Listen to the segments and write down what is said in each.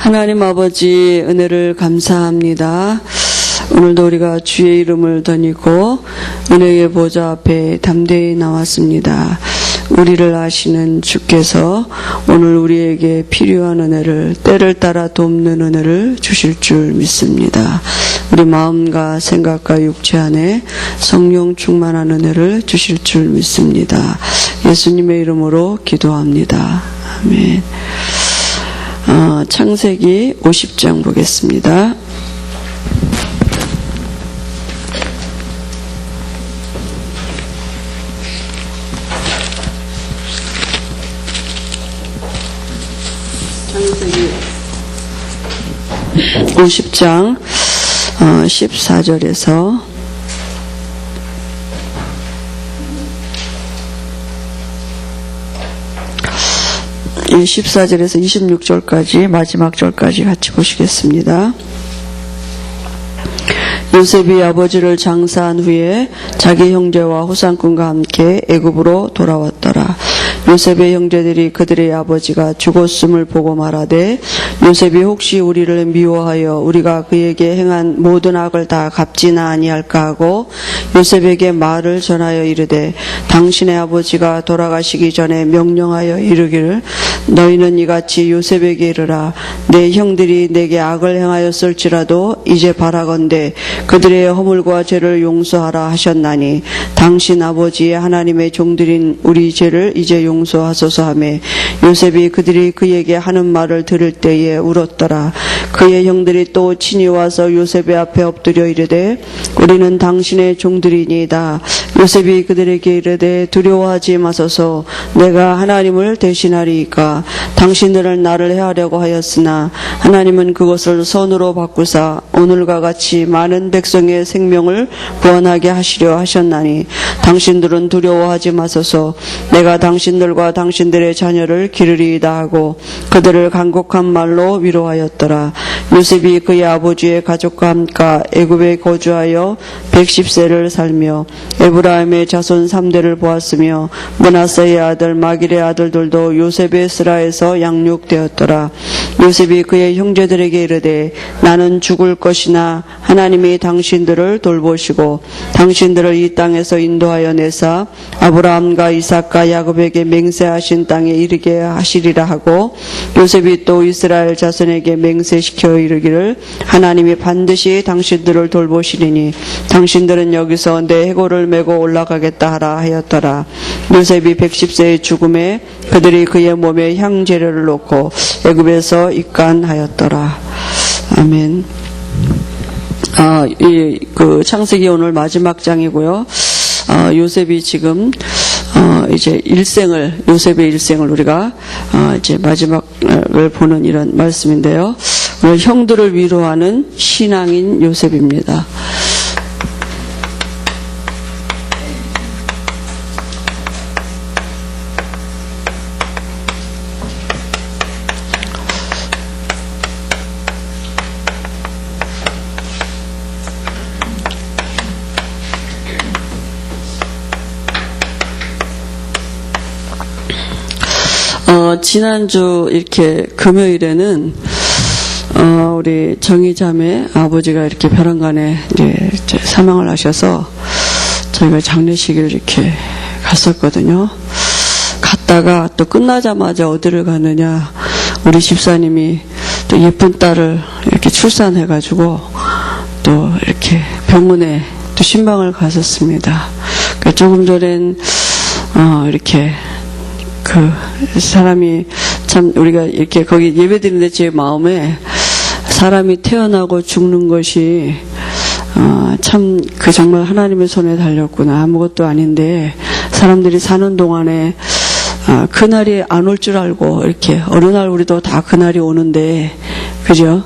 하나님 아버지 은혜를 감사합니다. 오늘도 우리가 주의 이름을 드리고 은혜의 보좌 앞에 담대히 나왔습니다. 우리를 아시는 주께서 오늘 우리에게 필요한 은혜를 때를 따라 돕는 은혜를 주실 줄 믿습니다. 우리 마음과 생각과 육체 안에 성령 충만한 은혜를 주실 줄 믿습니다. 예수님의 이름으로 기도합니다. 아멘. 창세기 50장 보겠습니다. 창세기 50장 14절에서 14절에서 26절까지 마지막 절까지 같이 보시겠습니다. 요셉이 아버지를 장사한 후에 자기 형제와 후상꾼과 함께 애굽으로 돌아왔더라. 요셉의 형제들이 그들의 아버지가 죽었음을 보고 말하되 요셉이 혹시 우리를 미워하여 우리가 그에게 행한 모든 악을 다 갚지나 아니할까 하고 요셉에게 말을 전하여 이르되 당신의 아버지가 돌아가시기 전에 명령하여 이르기를 너희는 이같이 요셉에게 이르라 내 형들이 내게 악을 행하였을지라도 이제 바라건대 그들의 허물과 죄를 용서하라 하셨나니 당신 아버지의 하나님의 종들인 우리 죄를 이제 용서하소서 하매 요셉이 그들이 그에게 하는 말을 들을 때에 울었더라. 그의 형들이 또 친히 와서 요셉의 앞에 엎드려 이르되 우리는 당신의 종들이니이다. 요셉이 그들에게 이르되 두려워하지 마소서 내가 하나님을 대신하리이까 당신들은 나를 해하려고 하였으나 하나님은 그것을 선으로 바꾸사 오늘과 같이 많은 백성의 생명을 구원하게 하시려 하셨나니 당신들은 두려워하지 마소서 내가 당신들과 당신들의 자녀를 기르리이다 하고 그들을 간곡한 말로 위로하였더라. 요셉이 그의 아버지의 가족과 함께 애굽에 거주하여 110세를 살며 에브라임의 자손 3대를 보았으며 므낫세의 아들 마길의 아들들도 요셉의 스라에서 양육되었더라. 요셉이 그의 형제들에게 이르되 나는 죽을 것이나 하나님이 당신들을 돌보시고 당신들을 이 땅에서 인도하여 내사 아브라함과 이삭과 야곱에게 맹세하신 땅에 이르게 하시리라 하고 요셉이 또 이스라엘 자손에게 맹세시켜 이르기를 하나님이 반드시 당신들을 돌보시리니 당신들은 여기서 내 해골을 메고 올라가겠다 하라 하였더라. 요셉이 110세의 죽음에 그들이 그의 몸에 향재료를 놓고 애굽에서 입간하였더라. 아멘. 창세기 오늘 마지막 장이고요. 요셉이 지금 이제 요셉의 일생을 우리가 이제 마지막을 보는 이런 말씀인데요. 오늘 형들을 위로하는 신앙인 요셉입니다. 지난주 이렇게 금요일에는 우리 정희자매 아버지가 이렇게 벼랑간에 이제 사망을 하셔서 저희가 장례식을 이렇게 갔었거든요. 갔다가 또 끝나자마자 어디를 가느냐 우리 집사님이 또 예쁜 딸을 이렇게 출산해가지고 또 이렇게 병원에 또 신방을 갔었습니다. 그러니까 조금 전엔 이렇게 그 사람이 참 우리가 이렇게 거기 예배드리는데 제 마음에 사람이 태어나고 죽는 것이 참 그 정말 하나님의 손에 달렸구나. 아무것도 아닌데 사람들이 사는 동안에 그날이 안 올 줄 알고 이렇게 어느 날 우리도 다 그날이 오는데 그죠?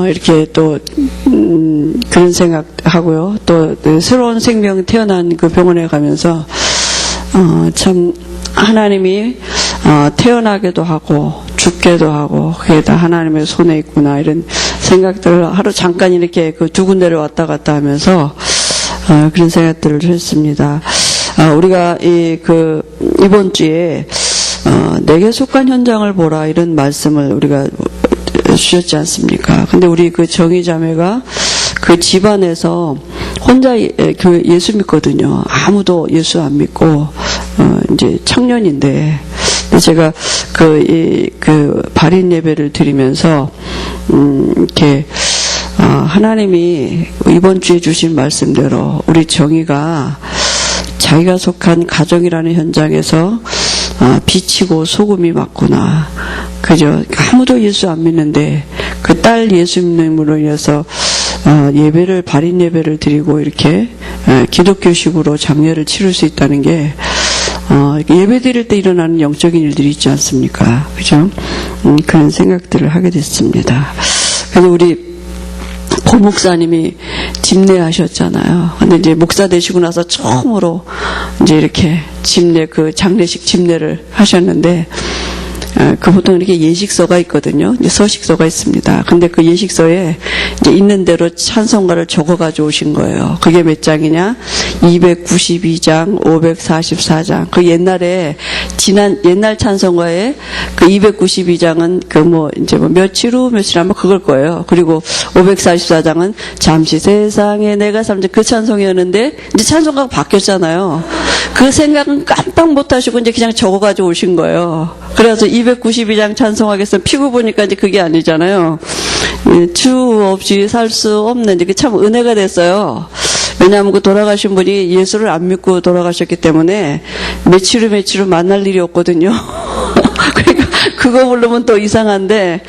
이렇게 또 그런 생각하고요. 또 새로운 생명 태어난 그 병원에 가면서 참 하나님이 태어나게도 하고 죽게도 하고 그게 다 하나님의 손에 있구나 이런 생각들을 하루 잠깐 이렇게 그 두 군데를 왔다 갔다 하면서 그런 생각들을 했습니다. 우리가 이번 주에 내게 속한 현장을 보라 이런 말씀을 우리가 주셨지 않습니까? 근데 우리 그 정의자매가 그 집안에서 혼자 예수 믿거든요. 아무도 예수 안 믿고, 이제 청년인데, 제가 그 발인 예배를 드리면서, 이렇게, 하나님이 이번 주에 주신 말씀대로 우리 정의가 자기가 속한 가정이라는 현장에서 비치고 소금이 맞구나. 그죠? 아무도 예수 안 믿는데 그 딸 예수 믿음으로 인해서 예배를 발인 예배를 드리고 이렇게 기독교식으로 장례를 치를 수 있다는 게 예배 드릴 때 일어나는 영적인 일들이 있지 않습니까? 그죠? 그런 생각들을 하게 됐습니다. 그래서 우리 고 목사님이 집례하셨잖아요. 근데 이제 목사 되시고 나서 처음으로 이제 이렇게 그 장례식 집례를 하셨는데, 그 보통 이렇게 예식서가 있거든요. 이제 서식서가 있습니다. 근데 그 예식서에 이제 있는 대로 찬송가를 적어가지고 오신 거예요. 그게 몇 장이냐? 292장, 544장. 그 옛날에 옛날 찬송가에 그 292장은 이제 며칠 후 며칠 아마 그걸 거예요. 그리고 544장은 잠시 세상에 내가 살면 그 찬송이었는데 이제 찬송가가 바뀌었잖아요. 그 생각은 깜빡 못 하시고 이제 그냥 적어가지고 오신 거예요. 그래서 292장 찬송하겠어. 피고 보니까 이제 그게 아니잖아요. 주 없이 살 수 없는, 이게 참 은혜가 됐어요. 왜냐하면 그 돌아가신 분이 예수를 안 믿고 돌아가셨기 때문에 며칠 후 만날 일이 없거든요. 그러니까 그거 부르면 또 이상한데,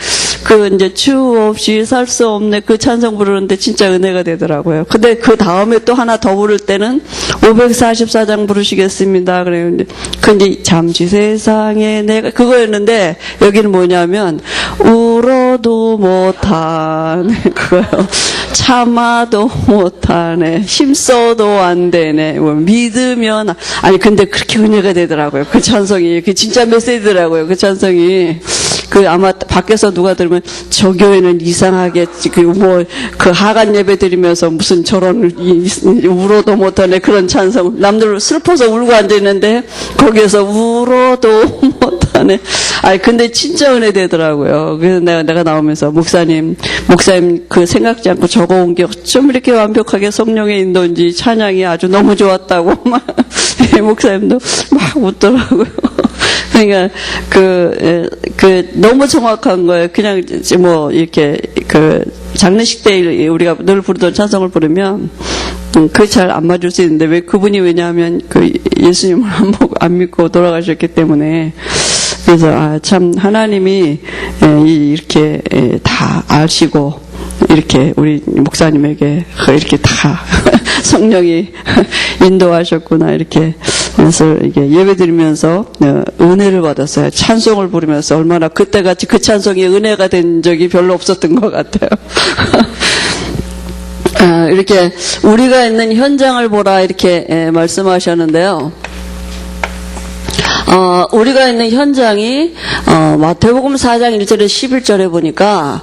이제 주 없이 살 수 없네 그 찬송 부르는데 진짜 은혜가 되더라고요. 근데 그 다음에 또 하나 더 부를 때는 544장 부르시겠습니다. 그래요. 이제 잠시 세상에 내가 그거였는데 여기는 뭐냐면 울어도 못하네 그거요. 참아도 못하네. 힘써도 안 되네. 뭐 믿으면 아니 근데 그렇게 은혜가 되더라고요. 그 찬송이 그 진짜 메시지더라고요. 그 찬송이. 아마 밖에서 누가 들으면 저 교회는 이상하게 그 하간 예배 드리면서 무슨 저런 울어도 못하네 그런 찬송. 남들 슬퍼서 울고 앉아있는데 거기에서 울어도 못하네. 아니 근데 진짜 은혜 되더라고요. 그래서 내가 나오면서 목사님 그 생각지 않고 적어온 게 어쩜 이렇게 완벽하게 성령의 인도인지 찬양이 아주 너무 좋았다고 막 목사님도 막 웃더라고요. 그러니까 너무 정확한 거예요. 그냥 이렇게 장례식 때 우리가 늘 부르던 찬송을 부르면 그게 잘 안 맞을 수 있는데 왜 그분이 왜냐하면 예수님을 안 믿고 돌아가셨기 때문에. 그래서 참 하나님이 이렇게 다 아시고 이렇게 우리 목사님에게 이렇게 다 성령이 인도하셨구나 이렇게 그래서 이게 예배드리면서 은혜를 받았어요. 찬송을 부르면서 얼마나 그때같이 그 찬송이 은혜가 된 적이 별로 없었던 것 같아요. 이렇게 우리가 있는 현장을 보라 이렇게 말씀하셨는데요. 우리가 있는 현장이 마태복음 4장 1절에 11절에 보니까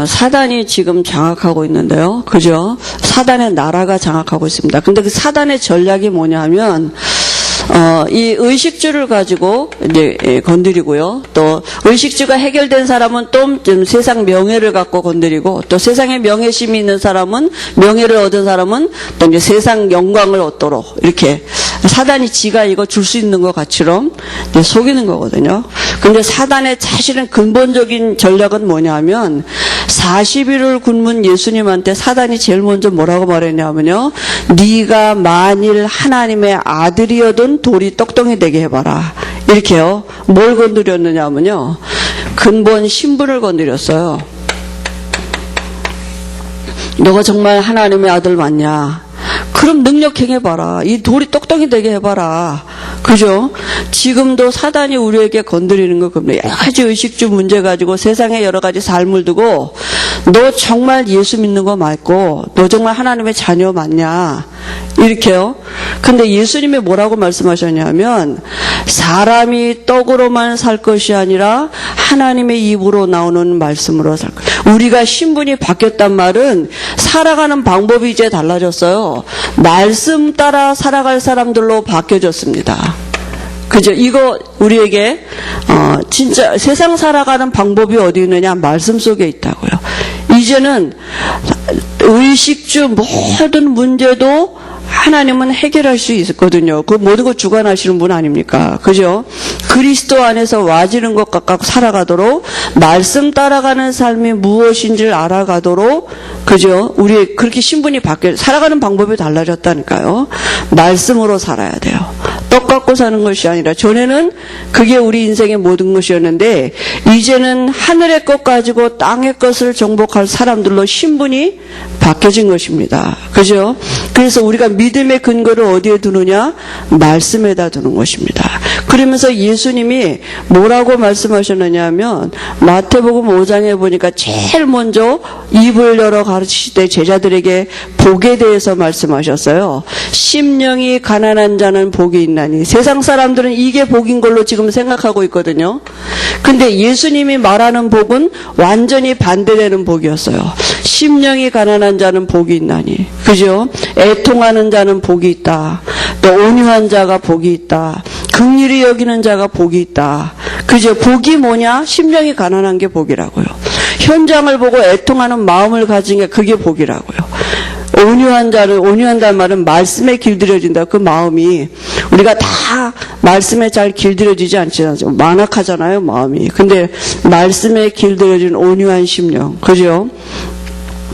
사단이 지금 장악하고 있는데요. 그죠? 사단의 나라가 장악하고 있습니다. 근데 그 사단의 전략이 뭐냐면 이 의식주를 가지고 이제 건드리고요. 또 의식주가 해결된 사람은 또 좀 세상 명예를 갖고 건드리고 또 세상에 명예심이 있는 사람은 명예를 얻은 사람은 또 이제 세상 영광을 얻도록 이렇게 사단이 지가 이거 줄 수 있는 것 같이럼 이제 속이는 거거든요. 근데 사단의 사실은 근본적인 전략은 뭐냐면 40일을 굶은 예수님한테 사단이 제일 먼저 뭐라고 말했냐면요. 네가 만일 하나님의 아들이어든 돌이 떡덩이 되게 해봐라. 이렇게요. 뭘 건드렸느냐면요. 근본 신분을 건드렸어요. 너가 정말 하나님의 아들 맞냐? 그럼 능력 행해봐라. 이 돌이 떡떡이 되게 해봐라. 그죠? 지금도 사단이 우리에게 건드리는 거 그럽니다. 여러 가지 의식주 문제 가지고 세상에 여러 가지 삶을 두고 너 정말 예수 믿는 거 맞고 너 정말 하나님의 자녀 맞냐? 이렇게요. 근데 예수님이 뭐라고 말씀하셨냐면 사람이 떡으로만 살 것이 아니라 하나님의 입으로 나오는 말씀으로 살 것. 우리가 신분이 바뀌었단 말은 살아가는 방법이 이제 달라졌어요. 말씀 따라 살아갈 사람들로 바뀌어졌습니다. 그죠? 이거 우리에게 진짜 세상 살아가는 방법이 어디 있느냐? 말씀 속에 있다고요. 이제는 의식주 모든 문제도 하나님은 해결할 수 있거든요. 그 모든 걸 주관하시는 분 아닙니까? 그죠? 그리스도 안에서 와지는 것 같고 살아가도록 말씀 따라가는 삶이 무엇인지를 알아가도록 그죠? 우리 그렇게 신분이 살아가는 방법이 달라졌다니까요. 말씀으로 살아야 돼요. 떡 갖고 사는 것이 아니라 전에는 그게 우리 인생의 모든 것이었는데 이제는 하늘의 것 가지고 땅의 것을 정복할 사람들로 신분이 바뀌어진 것입니다. 그죠? 그래서 우리가 믿음의 근거를 어디에 두느냐? 말씀에다 두는 것입니다. 그러면서 예수님이 뭐라고 말씀하셨느냐 하면 마태복음 5장에 보니까 제일 먼저 입을 열어 가르치실 때 제자들에게 복에 대해서 말씀하셨어요. 심령이 가난한 자는 복이 있나니. 세상 사람들은 이게 복인 걸로 지금 생각하고 있거든요. 근데 예수님이 말하는 복은 완전히 반대되는 복이었어요. 심령이 가난한 자는 복이 있나니. 그죠? 애통하는 자는 복이 있다. 또 온유한 자가 복이 있다. 긍휼히 여기는 자가 복이 있다. 그죠? 복이 뭐냐? 심령이 가난한 게 복이라고요. 현장을 보고 애통하는 마음을 가진 게 그게 복이라고요. 온유한다는 말은 말씀에 길들여진다. 그 마음이 우리가 다 말씀에 잘 길들여지지 않잖아요. 만악하잖아요, 마음이. 근데 말씀에 길들여진 온유한 심령. 그죠?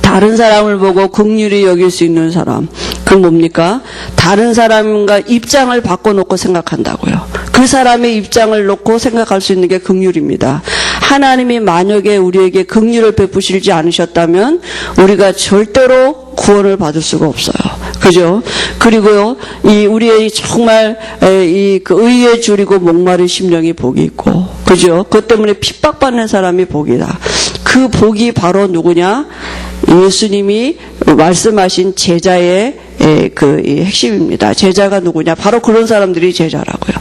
다른 사람을 보고 긍휼히 여길 수 있는 사람. 그건 뭡니까? 다른 사람과 입장을 바꿔놓고 생각한다고요. 그 사람의 입장을 놓고 생각할 수 있는 게 긍휼입니다. 하나님이 만약에 우리에게 긍휼을 베푸시지 않으셨다면 우리가 절대로 구원을 받을 수가 없어요. 그죠? 그리고요, 우리의 정말 그 의에 줄이고 목마른 심령이 복이 있고, 그죠? 그것 때문에 핍박받는 사람이 복이다. 그 복이 바로 누구냐? 예수님이 말씀하신 제자의 그 핵심입니다. 제자가 누구냐? 바로 그런 사람들이 제자라고요.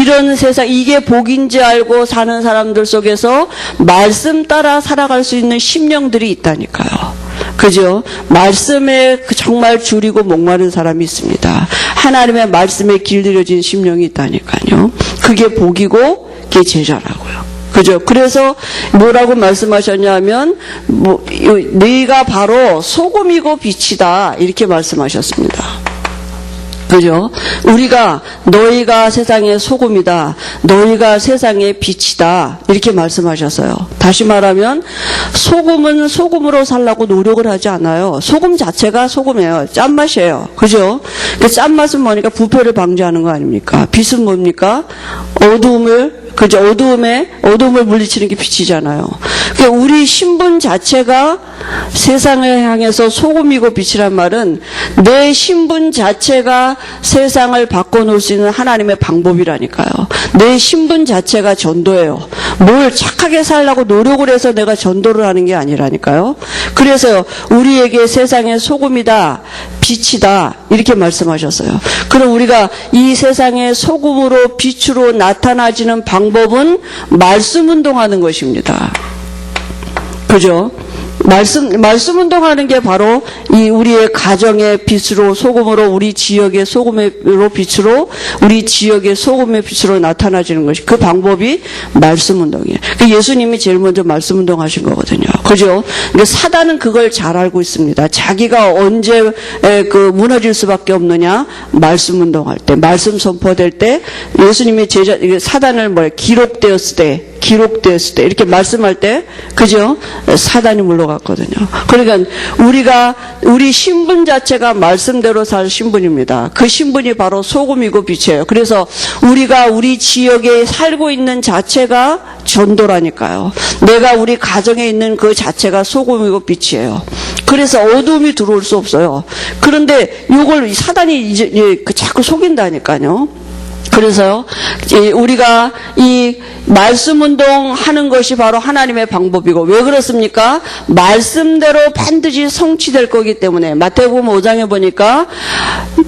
이런 세상, 이게 복인지 알고 사는 사람들 속에서 말씀 따라 살아갈 수 있는 심령들이 있다니까요. 그죠? 말씀에 정말 줄이고 목마른 사람이 있습니다. 하나님의 말씀에 길들여진 심령이 있다니까요. 그게 복이고 그게 제자라고요. 그죠? 그래서 뭐라고 말씀하셨냐면 너희가 바로 소금이고 빛이다 이렇게 말씀하셨습니다. 그죠? 너희가 세상의 소금이다. 너희가 세상의 빛이다. 이렇게 말씀하셨어요. 다시 말하면 소금은 소금으로 살라고 노력을 하지 않아요. 소금 자체가 소금이에요. 짠맛이에요. 그죠? 그 짠맛은 뭐니까 부패를 방지하는 거 아닙니까? 빛은 뭡니까? 그죠? 어두움을 물리치는 게 빛이잖아요. 그러니까 우리 신분 자체가 세상을 향해서 소금이고 빛이란 말은 내 신분 자체가 세상을 바꿔놓을 수 있는 하나님의 방법이라니까요. 내 신분 자체가 전도예요. 뭘 착하게 살려고 노력을 해서 내가 전도를 하는 게 아니라니까요. 그래서 우리에게 세상의 소금이다, 빛이다 이렇게 말씀하셨어요. 그럼 우리가 이 세상의 소금으로 빛으로 나타나지는 방법은 말씀 운동하는 것입니다. 그죠? 말씀 운동하는 게 바로 이 우리의 가정의 빛으로 소금으로 우리 지역의 소금으로 빛으로 우리 지역의 소금의 빛으로 나타나지는 것이 그 방법이 말씀 운동이에요. 예수님이 제일 먼저 말씀 운동하신 거거든요. 그죠? 그러니까 사단은 그걸 잘 알고 있습니다. 자기가 언제 무너질 수밖에 없느냐? 말씀 운동할 때, 말씀 선포될 때 예수님이 사단을 기록되었을 때 이렇게 말씀할 때 그죠? 사단이 물러갔거든요. 그러니까 우리 신분 자체가 말씀대로 살 신분입니다. 그 신분이 바로 소금이고 빛이에요. 그래서 우리가 우리 지역에 살고 있는 자체가 전도라니까요. 내가 우리 가정에 있는 그 자체가 소금이고 빛이에요. 그래서 어두움이 들어올 수 없어요. 그런데 이걸 사단이 자꾸 속인다니까요. 그래서요, 우리가 이 말씀 운동하는 것이 바로 하나님의 방법이고, 왜 그렇습니까? 말씀대로 반드시 성취될 거기 때문에, 마태복음 5장에 보니까,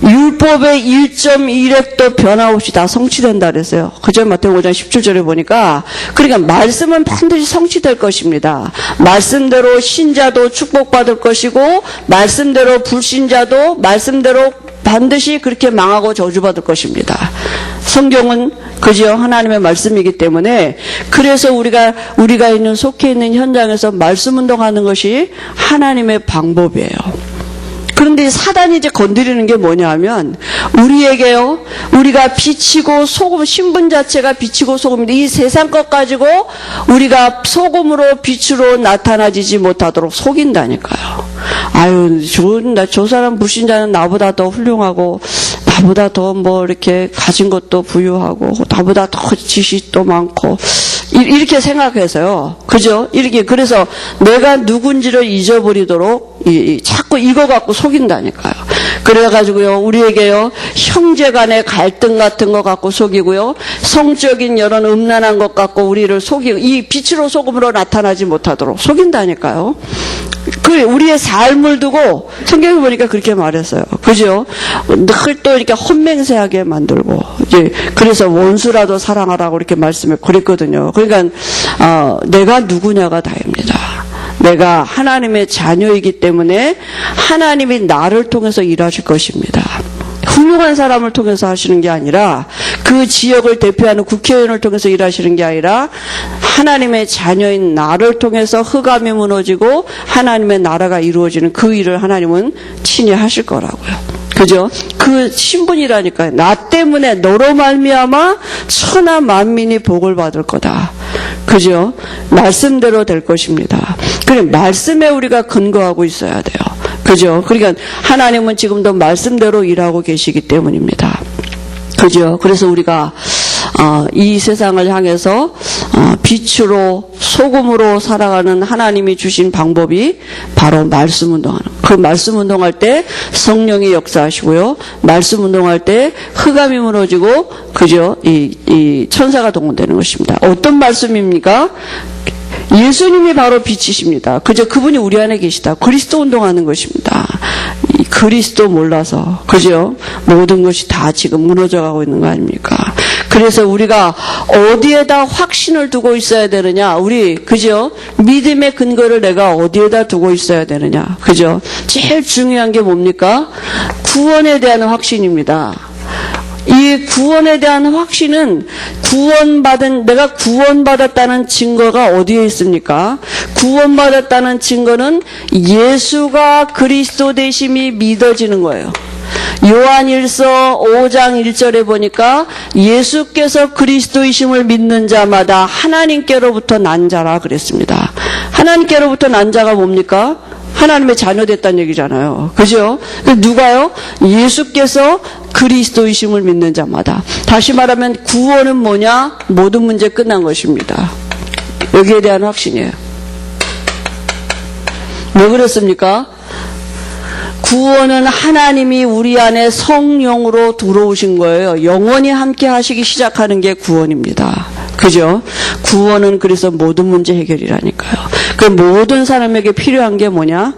율법의 1.1획도 변화 없이 다 성취된다 그랬어요. 그죠? 마태복음 5장 17절에 보니까, 그러니까 말씀은 반드시 성취될 것입니다. 말씀대로 신자도 축복받을 것이고, 말씀대로 불신자도 말씀대로 반드시 그렇게 망하고 저주받을 것입니다. 성경은 그죠? 하나님의 말씀이기 때문에 그래서 우리가 있는 속해 있는 현장에서 말씀 운동하는 것이 하나님의 방법이에요. 그런데 사단이 이제 건드리는 게 뭐냐 하면 우리에게요, 우리가 빛이고 소금, 신분 자체가 빛이고 소금인데 이 세상 것 가지고 우리가 소금으로 빛으로 나타나지지 못하도록 속인다니까요. 아유, 저 사람 불신자는 나보다 더 훌륭하고 나보다 더 뭐 이렇게 가진 것도 부유하고 나보다 더 지식도 많고 이렇게 생각해서요. 그죠? 이렇게 그래서 내가 누군지를 잊어버리도록 자꾸 이거 갖고 속인다니까요. 그래가지고요, 우리에게요, 형제 간의 갈등 같은 거 갖고 속이고요, 성적인 이런 음란한 것 갖고 우리를 속이고, 이 빛으로 소금으로 나타나지 못하도록 속인다니까요. 우리의 삶을 두고 성경에 보니까 그렇게 말했어요. 그죠? 늘 또 이렇게 헛맹세하게 만들고, 이제 그래서 원수라도 사랑하라고 이렇게 말씀을 그랬거든요. 그러니까 내가 누구냐가 다입니다. 내가 하나님의 자녀이기 때문에 하나님이 나를 통해서 일하실 것입니다. 훌륭한 사람을 통해서 하시는 게 아니라 그 지역을 대표하는 국회의원을 통해서 일하시는 게 아니라 하나님의 자녀인 나를 통해서 흑암이 무너지고 하나님의 나라가 이루어지는 그 일을 하나님은 친히 하실 거라고요. 그죠? 그 신분이라니까요. 나 때문에 너로 말미암아 천하 만민이 복을 받을 거다. 그죠? 말씀대로 될 것입니다. 그래, 말씀에 우리가 근거하고 있어야 돼요. 그죠? 그러니까 하나님은 지금도 말씀대로 일하고 계시기 때문입니다. 그죠? 그래서 우리가 이 세상을 향해서 빛으로 소금으로 살아가는 하나님이 주신 방법이 바로 말씀 운동하는, 그 말씀 운동할 때 성령이 역사하시고요, 말씀 운동할 때 흑암이 무너지고, 그죠? 이 천사가 동원되는 것입니다. 어떤 말씀입니까? 예수님이 바로 빛이십니다. 그죠? 그분이 우리 안에 계시다. 그리스도 운동하는 것입니다. 이 그리스도 몰라서, 그죠? 모든 것이 다 지금 무너져가고 있는 거 아닙니까? 그래서 우리가 어디에다 확신을 두고 있어야 되느냐? 그죠? 믿음의 근거를 내가 어디에다 두고 있어야 되느냐? 그죠? 제일 중요한 게 뭡니까? 구원에 대한 확신입니다. 이 구원에 대한 확신은 내가 구원받았다는 증거가 어디에 있습니까? 구원받았다는 증거는 예수가 그리스도 되심이 믿어지는 거예요. 요한일서 5장 1절에 보니까 예수께서 그리스도이심을 믿는 자마다 하나님께로부터 난 자라 그랬습니다. 하나님께로부터 난 자가 뭡니까? 하나님의 자녀 됐다는 얘기잖아요. 그죠? 누가요? 예수께서 그리스도이심을 믿는 자마다. 다시 말하면 구원은 뭐냐? 모든 문제 끝난 것입니다. 여기에 대한 확신이에요. 왜 그렇습니까? 구원은 하나님이 우리 안에 성령으로 들어오신 거예요. 영원히 함께 하시기 시작하는 게 구원입니다. 그죠? 구원은 그래서 모든 문제 해결이라니까요. 그 모든 사람에게 필요한 게 뭐냐?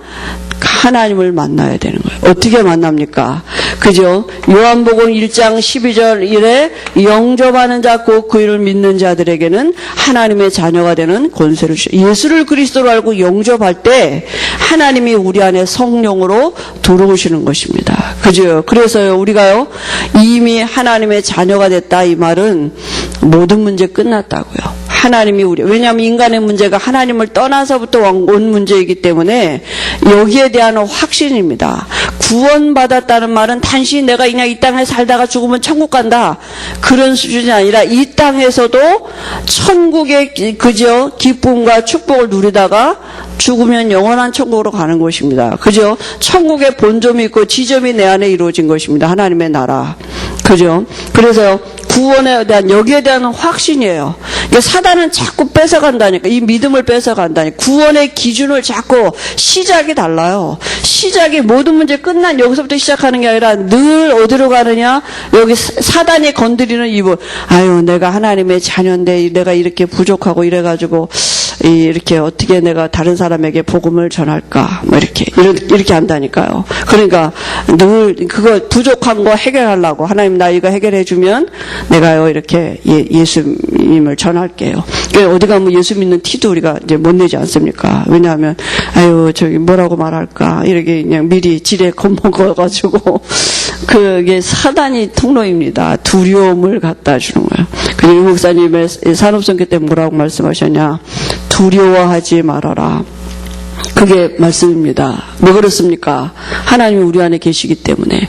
하나님을 만나야 되는 거예요. 어떻게 만납니까? 그죠? 요한복음 1장 12절 이래 영접하는 자 곧 그 이름을 믿는 자들에게는 하나님의 자녀가 되는 권세를 주셔. 예수를 그리스도로 알고 영접할 때 하나님이 우리 안에 성령으로 들어오시는 것입니다. 그죠? 그래서요, 우리가요, 이미 하나님의 자녀가 됐다 이 말은 모든 문제 끝났다고요. 하나님이 왜냐하면 인간의 문제가 하나님을 떠나서부터 온 문제이기 때문에 여기에 대한 확신입니다. 구원받았다는 말은 단지 내가 그냥 이 땅에 살다가 죽으면 천국 간다, 그런 수준이 아니라 이 땅에서도 천국의 그저 기쁨과 축복을 누리다가 죽으면 영원한 천국으로 가는 것입니다. 그죠? 천국의 본점이 있고 지점이 내 안에 이루어진 것입니다. 하나님의 나라. 그죠? 그래서 구원에 대한, 여기에 대한 확신이에요. 사단은 자꾸 뺏어간다니까. 이 믿음을 뺏어간다니까. 구원의 기준을 자꾸, 시작이 달라요. 시작이 모든 문제 끝난 여기서부터 시작하는 게 아니라 늘 어디로 가느냐? 여기 사단이 건드리는 이부. 아유, 내가 하나님의 자녀인데 내가 이렇게 부족하고 이래가지고 이렇게 어떻게 내가 다른 사람에게 복음을 전할까? 뭐 이렇게 한다니까요. 그러니까 늘 그거 부족한 거 해결하려고 하나님 나 이거 해결해 주면 내가요 이렇게 예수님을 전할게요. 그러니까 어디 가면 예수 믿는 티도 우리가 이제 못 내지 않습니까? 왜냐하면 아유 저기 뭐라고 말할까 이렇게 그냥 미리 지레 겁먹어가지고 그게 사단이 통로입니다. 두려움을 갖다 주는 거예요. 그리고 목사님의 산업선교 때 뭐라고 말씀하셨냐? 두려워하지 말아라. 그게 말씀입니다. 왜 그렇습니까? 하나님이 우리 안에 계시기 때문에,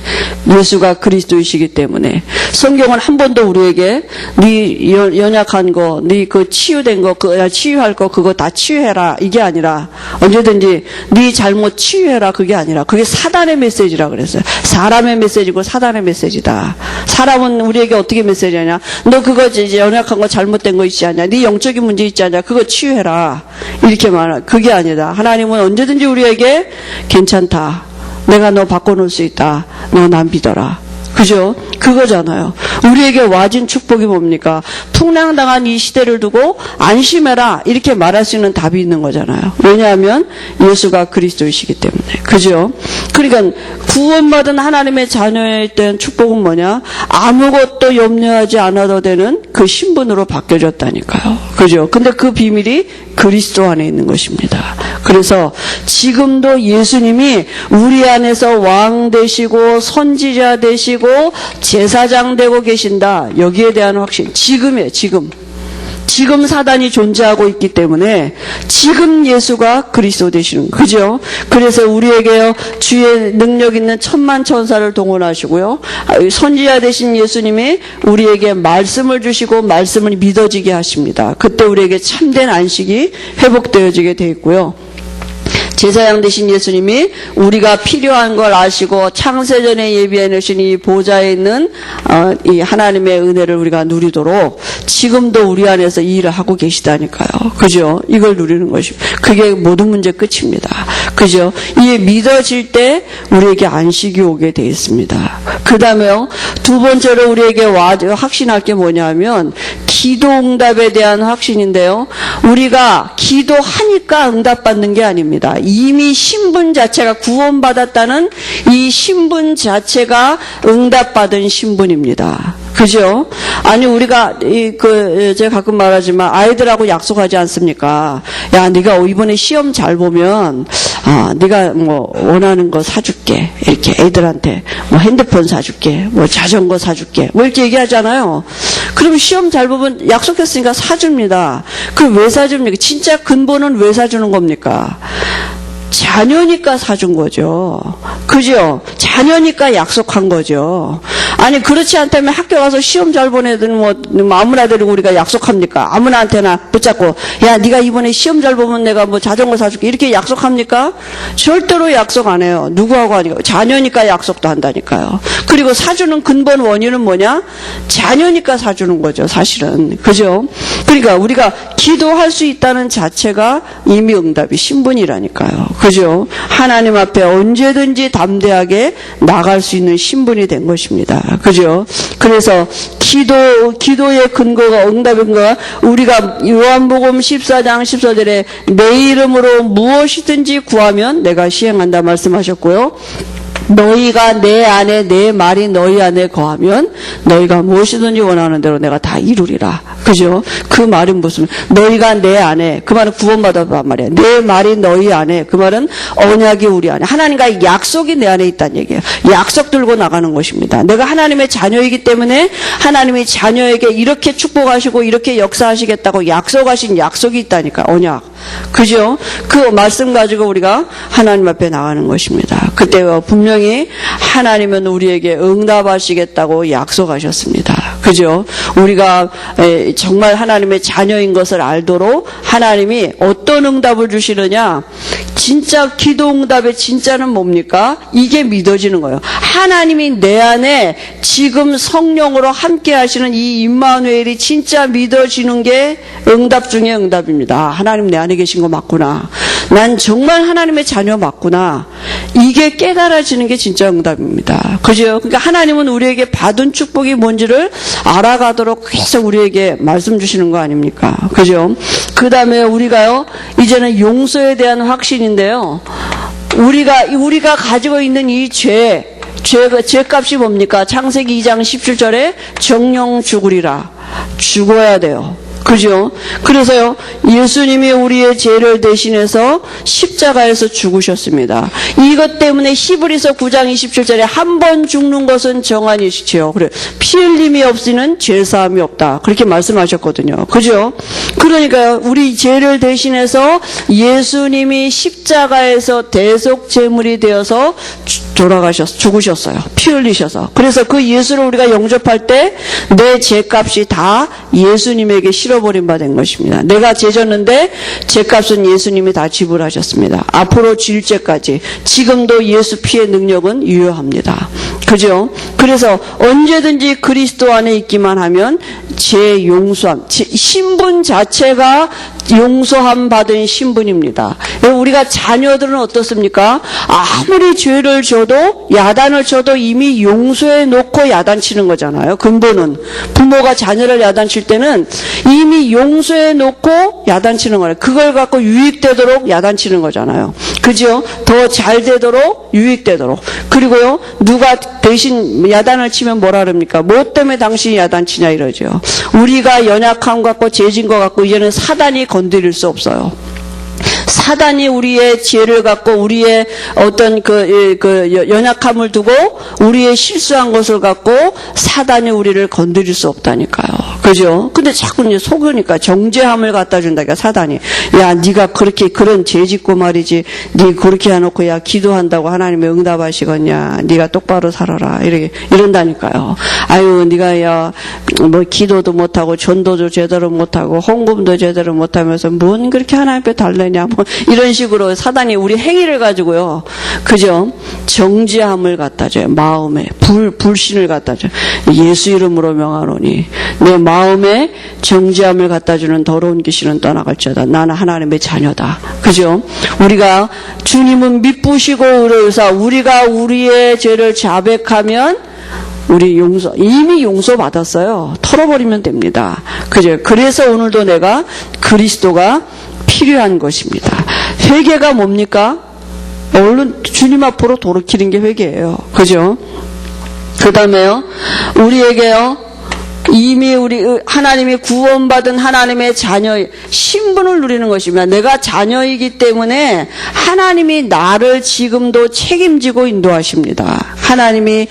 예수가 그리스도이시기 때문에. 성경은 한 번도 우리에게 네 연약한 거, 네 그 치유된 거, 치유할 거 그거 다 치유해라 이게 아니라 언제든지 네 잘못 치유해라 그게 아니라 그게 사단의 메시지라 그랬어요. 사람의 메시지고 사단의 메시지다. 사람은 우리에게 어떻게 메시지하냐? 너 그거 이제 연약한 거 잘못된 거 있지 않냐? 네 영적인 문제 있지 않냐? 그거 치유해라 이렇게 말하. 그게 아니다. 하나님은 언제든지 우리에게 괜찮다. 내가 너 바꿔놓을 수 있다. 너 난 믿어라. 그죠? 그거잖아요. 우리에게 와진 축복이 뭡니까? 풍랑당한 이 시대를 두고 안심해라 이렇게 말할 수 있는 답이 있는 거잖아요. 왜냐하면 예수가 그리스도이시기 때문에. 그죠? 그러니까 구원받은 하나님의 자녀에 대한 축복은 뭐냐? 아무것도 염려하지 않아도 되는 그 신분으로 바뀌어졌다니까요. 그죠? 근데 그 비밀이 그리스도 안에 있는 것입니다. 그래서 지금도 예수님이 우리 안에서 왕 되시고 선지자 되시고 제사장 되고 계신다. 여기에 대한 확신. 지금이에요. 지금 사단이 존재하고 있기 때문에 지금 예수가 그리스도 되시는 거죠. 그죠? 그래서 우리에게요 주의 능력 있는 천만 천사를 동원하시고요 선지자 되신 예수님이 우리에게 말씀을 주시고 말씀을 믿어지게 하십니다. 그때 우리에게 참된 안식이 회복되어지게 되어 있고요. 제사장 되신 예수님이 우리가 필요한 걸 아시고 창세전에 예비해 놓으신 이 보좌에 있는 이 하나님의 은혜를 우리가 누리도록 지금도 우리 안에서 이 일을 하고 계시다니까요. 그죠? 이걸 누리는 것이 그게 모든 문제 끝입니다. 그죠? 이게 믿어질 때 우리에게 안식이 오게 돼 있습니다. 그 다음에요. 두 번째로 우리에게 확신할 게 뭐냐면 기도 응답에 대한 확신인데요. 우리가 기도하니까 응답받는 게 아닙니다. 이미 신분 자체가 구원받았다는 이 신분 자체가 응답받은 신분입니다. 그죠? 아니 우리가 제가 가끔 말하지만 아이들하고 약속하지 않습니까? 야, 네가 이번에 시험 잘 보면 네가 뭐 원하는 거 사줄게. 이렇게 애들한테 뭐 핸드폰 사줄게. 뭐 자전거 사줄게. 뭐 이렇게 얘기하잖아요. 그럼 시험 잘 보면 약속했으니까 사줍니다. 그럼 왜 사줍니까? 진짜 근본은 왜 사주는 겁니까? 자녀니까 사준 거죠. 그죠? 자녀니까 약속한 거죠. 아니 그렇지 않다면 학교 가서 시험 잘 본 애들 뭐 아무나 데리고 우리가 약속합니까? 아무나한테나 붙잡고 야 네가 이번에 시험 잘 보면 내가 뭐 자전거 사줄게 이렇게 약속합니까? 절대로 약속 안 해요. 누구하고 하니까 자녀니까 약속도 한다니까요. 그리고 사주는 근본 원인은 뭐냐? 자녀니까 사주는 거죠. 사실은. 그죠? 그러니까 우리가 기도할 수 있다는 자체가 이미 응답이 신분이라니까요. 그죠? 하나님 앞에 언제든지 담대하게 나갈 수 있는 신분이 된 것입니다. 그죠? 그래서 기도의 근거가 응답인 거가 우리가 요한복음 14장 14절에 내 이름으로 무엇이든지 구하면 내가 시행한다 말씀하셨고요. 너희가 내 안에 내 말이 너희 안에 거하면 너희가 무엇이든지 원하는 대로 내가 다 이루리라. 그죠? 그 말은 무슨 너희가 내 안에 그 말은 구원받았단 말이야. 내 말이 너희 안에 그 말은 언약이 우리 안에 하나님과의 약속이 내 안에 있다는 얘기예요. 약속 들고 나가는 것입니다. 내가 하나님의 자녀이기 때문에 하나님이 자녀에게 이렇게 축복하시고 이렇게 역사하시겠다고 약속하신 약속이 있다니까 언약. 그죠? 그 말씀 가지고 우리가 하나님 앞에 나가는 것입니다. 그때 분명히 하나님은 우리에게 응답하시겠다고 약속하셨습니다. 그죠? 우리가 정말 하나님의 자녀인 것을 알도록 하나님이 어떤 응답을 주시느냐? 진짜 기도 응답의 진짜는 뭡니까? 이게 믿어지는 거예요. 하나님이 내 안에 지금 성령으로 함께 하시는 이 임마누엘이 진짜 믿어지는 게 응답 중에 응답입니다. 하나님 내 안에 계신 거 맞구나. 난 정말 하나님의 자녀 맞구나. 이게 깨달아지는 게 진짜 응답입니다. 그죠? 그러니까 하나님은 우리에게 받은 축복이 뭔지를 알아가도록 계속 우리에게 말씀 주시는 거 아닙니까? 그죠? 그 다음에 우리가요, 이제는 용서에 대한 확신인데요. 우리가 가지고 있는 이 죄값이 뭡니까? 창세기 2장 17절에 정령 죽으리라. 죽어야 돼요. 그죠? 그래서요, 예수님이 우리의 죄를 대신해서 십자가에서 죽으셨습니다. 이것 때문에 히브리서 9장 27절에 한 번 죽는 것은 정한이시죠. 그래, 피 흘림이 없이는 죄사함이 없다. 그렇게 말씀하셨거든요. 그죠? 그러니까요, 우리 죄를 대신해서 예수님이 십자가에서 대속 제물이 되어서 죽으셨어요. 피 흘리셔서. 그래서 그 예수를 우리가 영접할 때 내 죄값이 다 예수님에게 실어버린 바 된 것입니다. 내가 죄졌는데 죄값은 예수님이 다 지불하셨습니다. 앞으로 질 죄까지. 지금도 예수 피의 능력은 유효합니다. 그죠? 그래서 언제든지 그리스도 안에 있기만 하면 죄 용서함, 신분 자체가 용서함 받은 신분입니다. 우리가 자녀들은 어떻습니까? 아무리 죄를 져도, 야단을 쳐도 이미 용서해 놓고 야단치는 거잖아요. 근본은 부모가 자녀를 야단칠 때는 이미 용서해 놓고 야단치는 거예요. 그걸 갖고 유익되도록 야단치는 거잖아요. 그죠? 더 잘 되도록, 유익되도록. 그리고요, 누가 대신 야단을 치면 뭐라 그럽니까? 뭐 때문에 당신이 야단치냐 이러죠. 우리가 연약함 갖고 죄진 것 갖고 이제는 사단이 건드릴 수 없어요. 사단이 우리의 죄를 갖고 우리의 어떤 연약함을 두고 우리의 실수한 것을 갖고 사단이 우리를 건드릴 수 없다니까요. 그죠? 근데 자꾸 이제 속으니까 정죄함을 갖다 준다니까 사단이. 야, 네가 그렇게 그런 죄 짓고 말이지. 네 그렇게 해놓고 야 기도한다고 하나님이 응답하시겠냐? 네가 똑바로 살아라. 이런다니까요. 아유, 네가 야 뭐 기도도 못하고 전도도 제대로 못하고 헌금도 제대로 못하면서 뭔 그렇게 하나님 앞에 달래냐? 뭐 이런 식으로 사단이 우리 행위를 가지고요. 그죠? 정죄함을 갖다 줘요. 마음에 불신을 갖다 줘요. 예수 이름으로 명하노니 내 마음에 정죄함을 갖다 주는 더러운 귀신은 떠나갈지어다. 나는 하나님의 자녀다. 그죠? 우리가 주님은 미쁘시고 의로우사 우리가 우리의 죄를 자백하면 우리 이미 용서받았어요. 털어버리면 됩니다. 그죠? 그래서 오늘도 내가 그리스도가 필요한 것입니다. 회개가 뭡니까? 얼른 주님 앞으로 돌이키는 게 회개예요. 그죠? 그 다음에요, 우리에게요, 이미 하나님이 구원받은 하나님의 자녀의 신분을 누리는 것입니다. 내가 자녀이기 때문에 하나님이 나를 지금도 책임지고 인도하십니다. 하나님이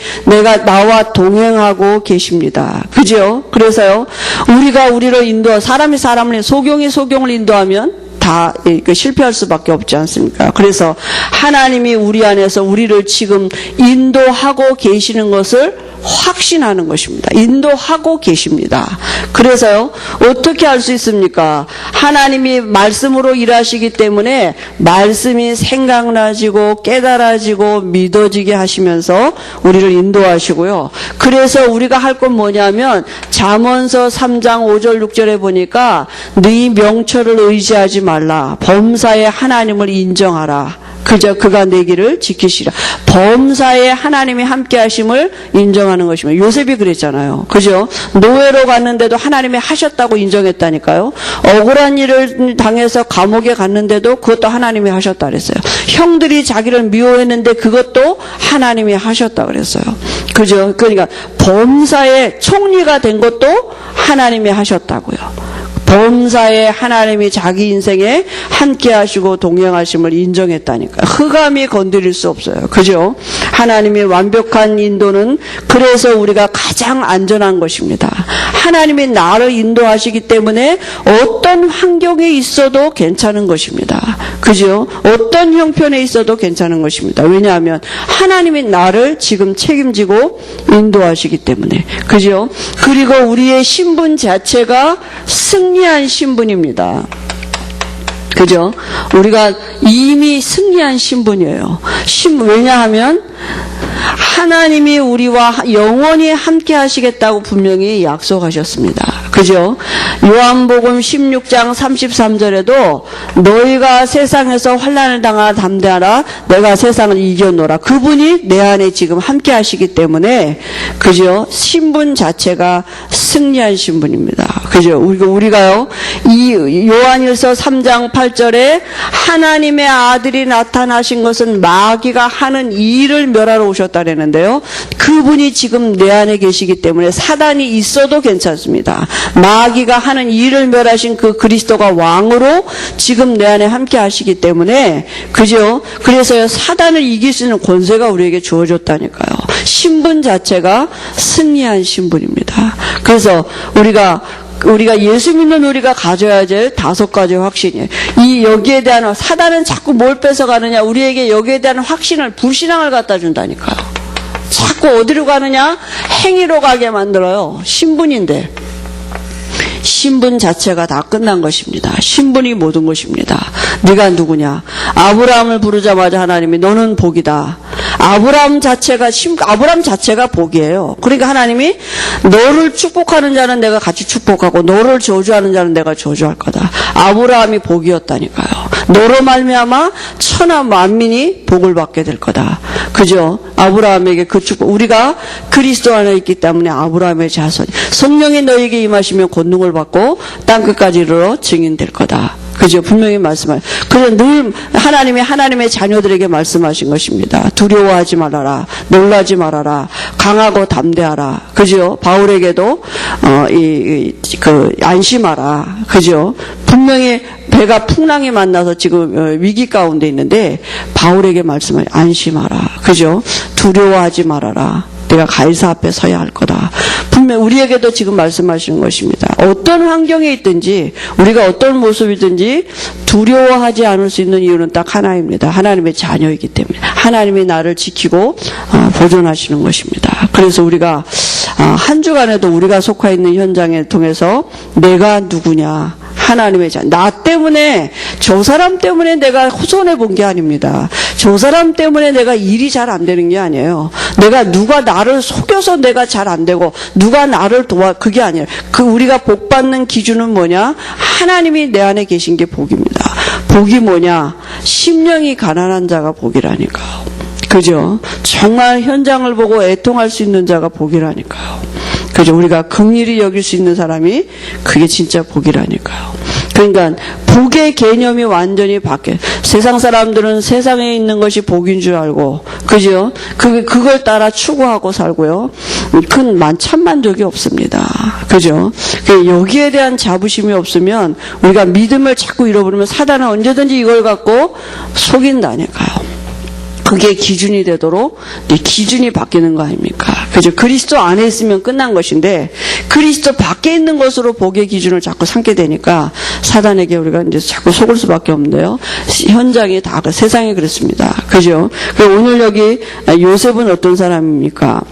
나와 동행하고 계십니다. 그죠? 그래서요, 우리가 우리를 사람이 사람을, 소경이 소경을 인도하면 다 실패할 수밖에 없지 않습니까? 그래서 하나님이 우리 안에서 우리를 지금 인도하고 계시는 것을 확신하는 것입니다. 인도하고 계십니다. 그래서요, 어떻게 알 수 있습니까? 하나님이 말씀으로 일하시기 때문에 말씀이 생각나지고 깨달아지고 믿어지게 하시면서 우리를 인도하시고요. 그래서 우리가 할 건 뭐냐면 잠언서 3장 5절 6절에 보니까 네 명철을 의지하지 말라. 범사에 하나님을 인정하라. 그가 내 길을 지키시라. 범사에 하나님이 함께 하심을 인정하는 것입니다. 요셉이 그랬잖아요. 그죠? 노예로 갔는데도 하나님이 하셨다고 인정했다니까요. 억울한 일을 당해서 감옥에 갔는데도 그것도 하나님이 하셨다 그랬어요. 형들이 자기를 미워했는데 그것도 하나님이 하셨다 그랬어요. 그죠? 그러니까 범사에 총리가 된 것도 하나님이 하셨다고요. 범사에 하나님이 자기 인생에 함께 하시고 동행하심을 인정했다니까. 흑암이 건드릴 수 없어요. 그죠? 하나님의 완벽한 인도는 그래서 우리가 가장 안전한 것입니다. 하나님이 나를 인도하시기 때문에 어떤 환경에 있어도 괜찮은 것입니다. 그죠? 어떤 형편에 있어도 괜찮은 것입니다. 왜냐하면 하나님이 나를 지금 책임지고 인도하시기 때문에. 그죠? 그리고 우리의 신분 자체가 승리한 신분입니다. 그죠? 우리가 이미 승리한 신분이에요. 왜냐하면 하나님이 우리와 영원히 함께 하시겠다고 분명히 약속하셨습니다. 그죠? 요한복음 16장 33절에도 너희가 세상에서 환난을 당하나 담대하라 내가 세상을 이겨노라. 그분이 내 안에 지금 함께 하시기 때문에 그죠? 신분 자체가 승리한 신분입니다. 그죠? 우리가요 이 요한일서 3장 8절에 하나님의 아들이 나타나신 것은 마귀가 하는 일을 멸하러 오셨다라는데요. 그분이 지금 내 안에 계시기 때문에 사단이 있어도 괜찮습니다. 마귀가 하는 일을 멸하신 그 그리스도가 왕으로 지금 내 안에 함께 하시기 때문에 그죠? 그래서요 사단을 이길 수 있는 권세가 우리에게 주어졌다니까요. 신분 자체가 승리한 신분입니다. 그래서 우리가 예수 믿는 우리가 가져야 될 5가지 확신이에요. 여기에 대한 사단은 자꾸 뭘 뺏어가느냐? 우리에게 여기에 대한 확신을 불신앙을 갖다 준다니까요. 자꾸 어디로 가느냐? 행위로 가게 만들어요. 신분인데. 신분 자체가 다 끝난 것입니다. 신분이 모든 것입니다. 네가 누구냐? 아브라함을 부르자마자 하나님이 너는 복이다. 아브라함 자체가 복이에요. 그러니까 하나님이 너를 축복하는 자는 내가 같이 축복하고 너를 저주하는 자는 내가 저주할 거다. 아브라함이 복이었다니까요. 너로 말미암아 천하 만민이 복을 받게 될 거다. 그죠? 아브라함에게 그 축복. 우리가 그리스도 안에 있기 때문에 아브라함의 자손. 성령이 너에게 임하시면 권능을 받고 땅끝까지 이르러 증인될 거다. 그죠? 분명히 말씀하세요. 그래서 늘 하나님의 자녀들에게 말씀하신 것입니다. 두려워하지 말아라. 놀라지 말아라. 강하고 담대하라. 그죠? 바울에게도, 안심하라. 그죠? 분명히 배가 풍랑이 만나서 지금 위기 가운데 있는데, 바울에게 말씀하세요. 안심하라. 그죠? 두려워하지 말아라. 내가 가이사 앞에 서야 할 거다. 분명 우리에게도 지금 말씀하시는 것입니다. 어떤 환경에 있든지 우리가 어떤 모습이든지 두려워하지 않을 수 있는 이유는 딱 하나입니다. 하나님의 자녀이기 때문에 하나님이 나를 지키고 보존하시는 것입니다. 그래서 우리가 한 주간에도 우리가 속해 있는 현장에 통해서 내가 누구냐 하나님의 자녀. 나 때문에 저 사람 때문에 내가 손해 본 게 아닙니다. 저 사람 때문에 내가 일이 잘 안 되는 게 아니에요. 누가 나를 속여서 내가 잘 안 되고 누가 나를 그게 아니에요. 우리가 복 받는 기준은 뭐냐? 하나님이 내 안에 계신 게 복입니다. 복이 뭐냐? 심령이 가난한 자가 복이라니까요. 그죠? 정말 현장을 보고 애통할 수 있는 자가 복이라니까요. 그죠? 우리가 긍휼히 여길 수 있는 사람이 그게 진짜 복이라니까요. 그러니까 복의 개념이 완전히 바뀌어요. 세상 사람들은 세상에 있는 것이 복인 줄 알고, 그죠? 그걸 따라 추구하고 살고요. 큰 천만족이 없습니다. 그죠? 여기에 대한 자부심이 없으면 우리가 믿음을 자꾸 잃어버리면 사단은 언제든지 이걸 갖고 속인다니까요. 그게 기준이 되도록 기준이 바뀌는 거 아닙니까? 그죠? 그리스도 안에 있으면 끝난 것인데 그리스도 밖에 있는 것으로 복의 기준을 자꾸 삼게 되니까 사단에게 우리가 이제 자꾸 속을 수밖에 없는데요. 현장이 다 세상이 그렇습니다. 그죠? 오늘 여기 요셉은 어떤 사람입니까?